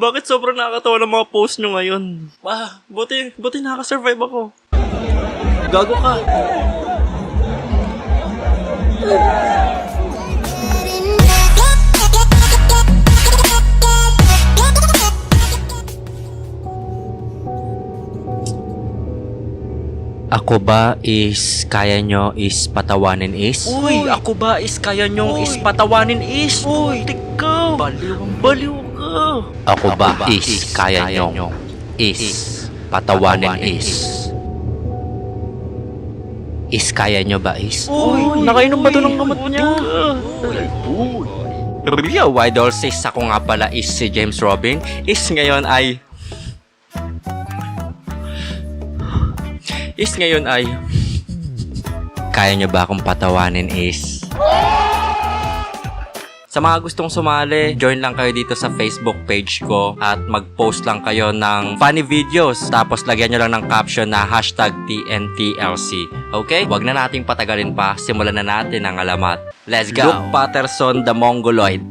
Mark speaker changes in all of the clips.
Speaker 1: Bakit sobrang nakakatawa ng mga post nyo ngayon? Buti nakasurvive ako. Gago ka. Ako ba is kaya nyo is patawanin is? Uy! Ako ba is kaya nyo is patawanin is? Uy! Tika! Baliw ka! Ako ba is kaya nyo is patawanin is? Is kaya nyo ba is? Uy! Nakainom ba ito ng gamot niya? Yo, Idol 6, ako nga pala is si James Robin. Is ngayon ay kaya nyo ba akong patawanin is? Sa mga gustong sumali, join lang kayo dito sa Facebook page ko at mag-post lang kayo ng funny videos. Tapos lagyan nyo lang ng caption na #TNTLC. Okay? Wag na nating patagalin pa. Simulan na natin ang alamat. Let's go! Luke Patterson the Mongoloid.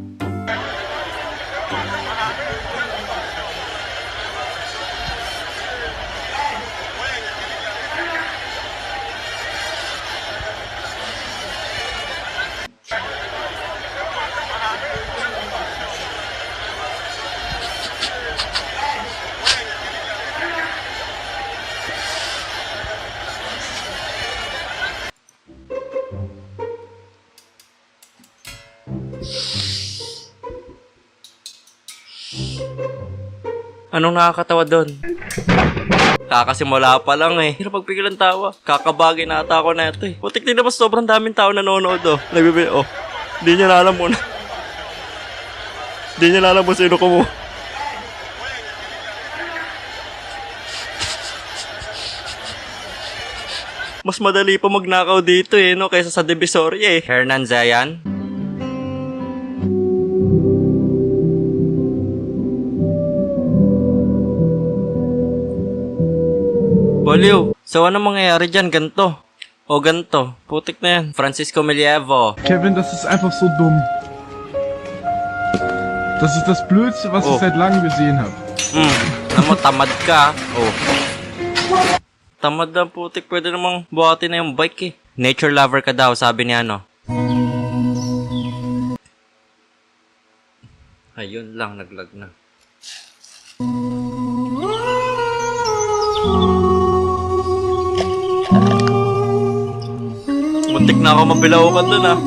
Speaker 1: Anong nakakatawa doon? Kakasimula pa lang eh. Hirap pagpigilan tawa. Kakabagay na ata ako na ito eh. Putik din naman sobrang daming tao nanonood oh. Nagbibi, oh. Di niya na alam muna. Di niya na alam kung sino ko mo. Mas madali pa magnakaw dito eh, no? Kaysa sa Divisoria eh. Hernan Zayan. Baliw. So, ano mangyayari dyan? Ganto. O ganto. Putik na yan. Francisco Milievo.
Speaker 2: Kevin, das ist einfach so dumm. Das ist das Blödste, was ich seit langem gesehen habe.
Speaker 1: Naman, tamad ka. Oh. Tamad na putik. Pwede namang buhatin na yung bike eh. Nature lover ka daw, sabi ni ano. Ayun lang, naglag na. Muntik na ako mabilaukan dun ah.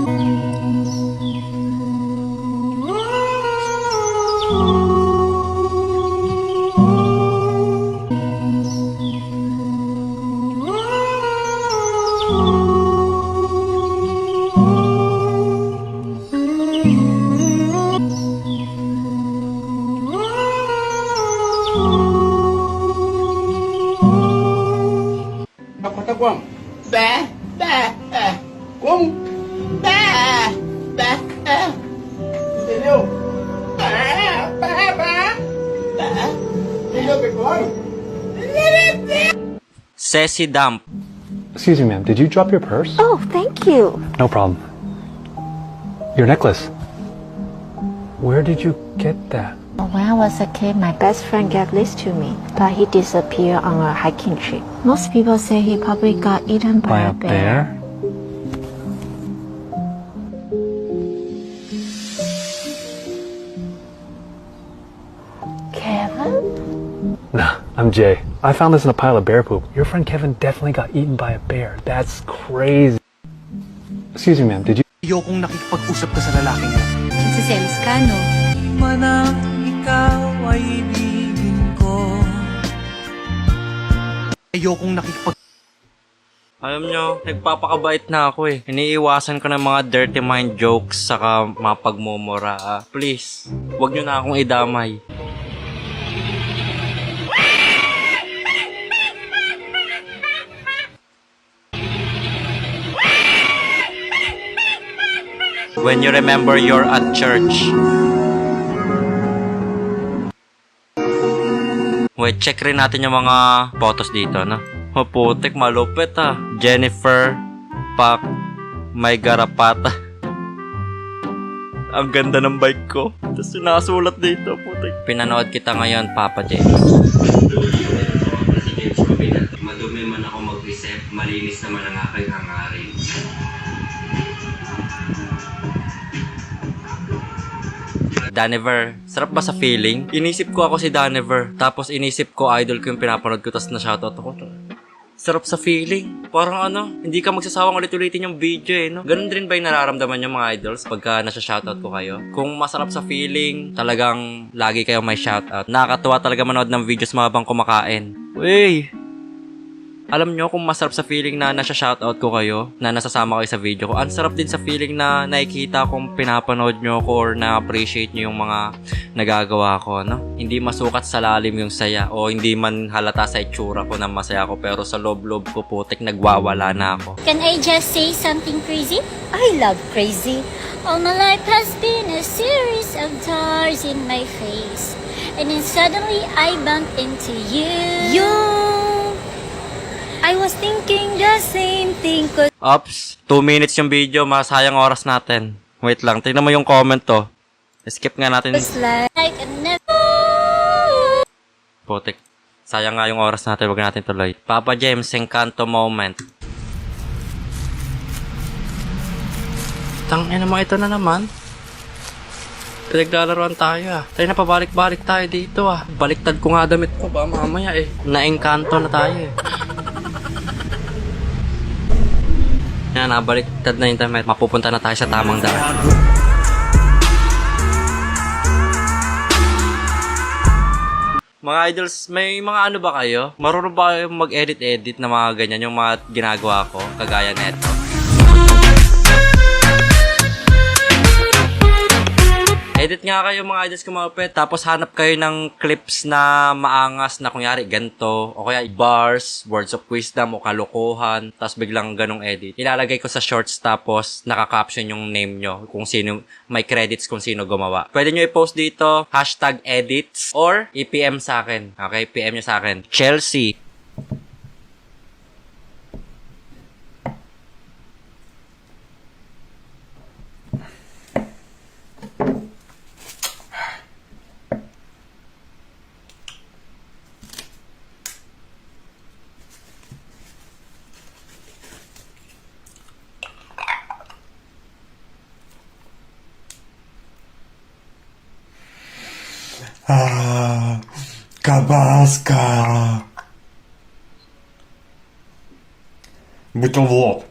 Speaker 3: Katakwang. Ba. Kung. Ba. Hello. Ba. Hello, Bekor.
Speaker 1: Ceci Dump.
Speaker 4: Excuse me, ma'am. Did you drop your purse?
Speaker 5: Oh, thank you.
Speaker 4: No problem. Your necklace. Where did you get that?
Speaker 5: When I was a kid, my best friend gave this to me, but he disappeared on a hiking trip. Most people say he probably got eaten by a bear. Kevin?
Speaker 4: Nah, I'm Jay. I found this in a pile of bear poop. Your friend Kevin definitely got eaten by a bear. That's crazy. Excuse me, ma'am. Did you...
Speaker 6: Ayokong nakikipag-usap ka sa lalaking mo.
Speaker 7: Nagsiselos ka, no?
Speaker 6: Manang ikaw ay ibigin ko. Ayokong nakikipag...
Speaker 1: Alam nyo, nagpapakabait na ako eh. Iniiwasan ko ng mga dirty mind jokes saka mga pagmumura. Please, wag nyo na akong idamay. When you remember you're at church. Wait, check rin natin yung mga photos dito, no? Oh, putik, malupit ah. Jennifer Pak May Garapata. Ang ganda ng bike ko. Tapos sinasulat dito, putik. Pinanood kita ngayon, Papa James. Madumi man ako mag-isip, malinis naman ang aking hangarin. Daniver, sarap ba sa feeling? Inisip ko ako si Daniver, tapos inisip ko idol ko yung pinapanood ko, tapos na-shoutout ako. Sarap sa feeling. Parang ano, hindi ka magsasawang ulit-ulitin yung video eh, no? Ganun din ba yung nararamdaman yung mga idols pagka nasa-shoutout ko kayo? Kung masarap sa feeling, talagang lagi kayong may shoutout. Nakakatuwa talaga manood ng videos mga habang kumakain. Uy! Alam nyo kung masarap sa feeling na nasa-shoutout ko kayo, na nasasama kayo sa video ko. Ang sarap din sa feeling na nakikita kung pinapanood nyo ko or na-appreciate nyo yung mga nagagawa ko, no? Hindi masukat sa lalim yung saya o hindi man halata sa itsura ko na masaya ako pero sa loob-loob ko putik nagwawala na ako.
Speaker 7: Can I just say something crazy? I love crazy. All my life has been a series of stars in my face. And then suddenly I bumped into you. I was thinking the same thing.
Speaker 1: Ops, 2 minutes yung video, masayang oras natin. Wait lang, tingnan mo yung comment to. Skip nga natin.
Speaker 7: It's like I never...
Speaker 1: Putik. Sayang nga yung oras natin, wag natin tuloy. Papa James, Encanto moment. Tangina mo, ito na naman. Pinaglalaroan tayo ah. Tayo na pabalik-balik tayo dito ah. Baliktad ko nga damit ko ba mamaya eh. Na-Encanto na tayo eh. Yan, nabaliktad na yung damit. Mapupunta na tayo sa tamang daan. Mga idols, may mga ano ba kayo? Marunong ba kayo mag-edit-edit na mga ganyan, yung mga ginagawa ko, kagaya neto? Edit nga kayo mga idols kumapit, tapos hanap kayo ng clips na maangas na kunyari ganito, o kaya bars, words of wisdom, o kalokohan, tapos biglang ganong edit. Ilalagay ko sa shorts tapos naka-caption yung name nyo, kung sino, may credits kung sino gumawa. Pwede nyo i-post dito, #edits, or i-PM sa akin. Okay, PM nyo sa akin. Chelsea.
Speaker 8: Кабаска. Бутерброд.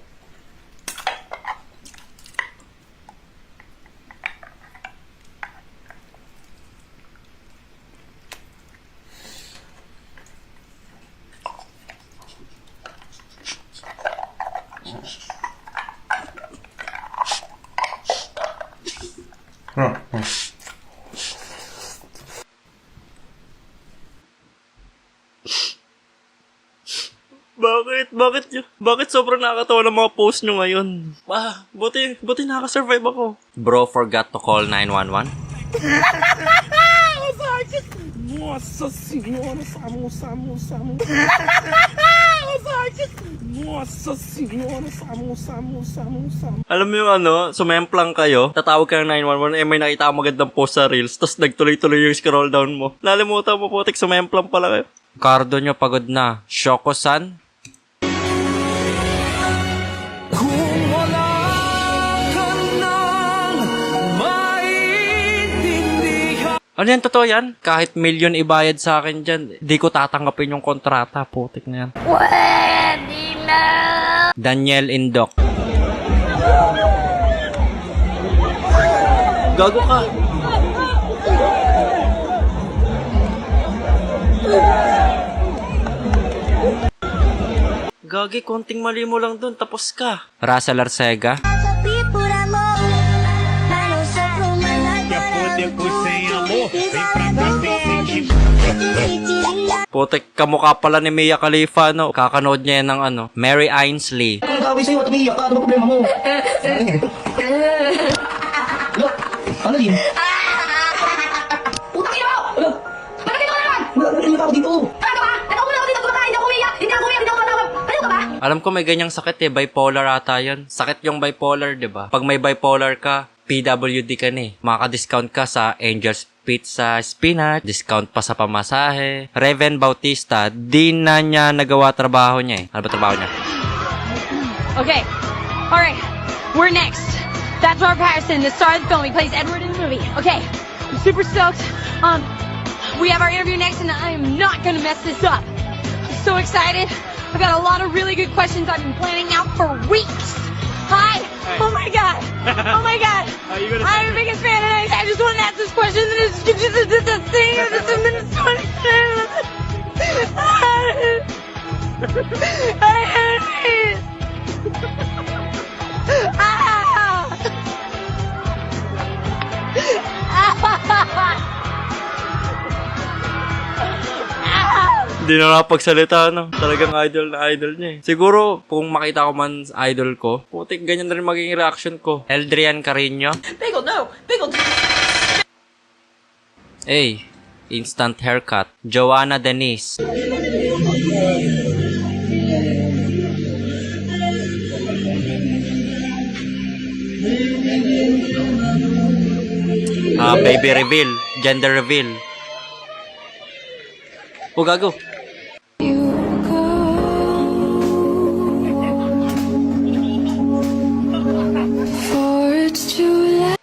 Speaker 1: Bakit sobrang nakakatawa ng mga post nyo ngayon? Buti nakaka-survive ako. Bro forgot to call 911?
Speaker 2: Nossa senhora, Samu. Nossa senhora, Samu.
Speaker 1: Alam mo yung ano, sumemplang kayo, tatawag ka ng 911, may nakita ako magandang post sa Reels, tapos nagtuloy-tuloy yung scroll down mo. Nalimutan mo putik, sumemplang pala kayo. Cardo nyo pagod na. Shoko-san? Ano yan, totoo yan? Kahit milyon ibayad sa akin dyan, di ko tatanggapin yung kontrata. Putik na yan.
Speaker 7: Pwede na!
Speaker 1: Daniel Indok. Gago ka. Gagi, konting mali mo lang dun, tapos ka. Russell Arcega. Putek, kamukha pala ni Mia Khalifa, no? Kakanood niya yan ng ano, Mary Ainsley.
Speaker 9: Ang tawag sa'yo at umiiyak ka, ano ba problema mo? Ano din? Putang ina mo! Ano? Bakit dito ka naman? Naiiyak ako dito. Ano ba? Ano ko na ako dito kumakain, hindi ako umiiyak, hindi ako matawag. Ano ka ba?
Speaker 1: Alam ko may ganyang sakit eh, bipolar ata yun. Sakit yung bipolar, di ba? Pag may bipolar ka, PWD ka na eh. Makaka-discount ka sa Angel's Pizza Spinach, discount pa sa pamasahe. Reven Bautista, di na niya nagawa trabaho niya eh. Ano ba trabaho niya?
Speaker 9: Okay. Alright. We're next. That's Mark Patterson, the star of the film. He plays Edward in the movie. Okay. I'm super stoked. We have our interview next, and I am not gonna mess this up. I'm so excited. I've got a lot of really good questions I've been planning out for weeks. Hi. Oh my god. Oh my god. I'm the biggest fan, and I just want to ask this question. And it's the thing.
Speaker 1: Hindi na nakapagsalita, no? Talagang idol na idol niya eh. Siguro, kung makita ko man idol ko, putik, ganyan na rin magiging reaction ko. Eldrian Carino.
Speaker 9: Bagel, no. Bagel.
Speaker 1: Hey, instant haircut. Joanna Denise. Baby reveal. Gender reveal. Oh, gago.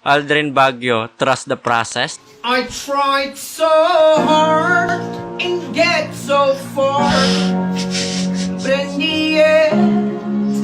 Speaker 1: Aldrin Baguio, trust the process.
Speaker 3: I tried so hard and get so far, but in the end,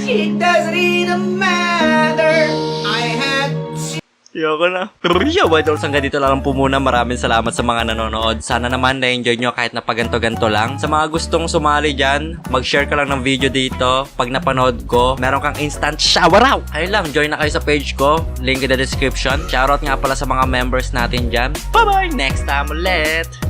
Speaker 3: it doesn't even matter. I had to.
Speaker 1: Yoko na. Yo, idols, hanggang dito lang po muna. Maraming salamat sa mga nanonood. Sana naman na-enjoy nyo kahit na paganto-ganto lang. Sa mga gustong sumali dyan, mag-share ka lang ng video dito. Pag napanood ko, meron kang instant shower out. Ayun lang, join na kayo sa page ko. Link in the description. Shoutout nga pala sa mga members natin dyan. Bye-bye! Next time ulit!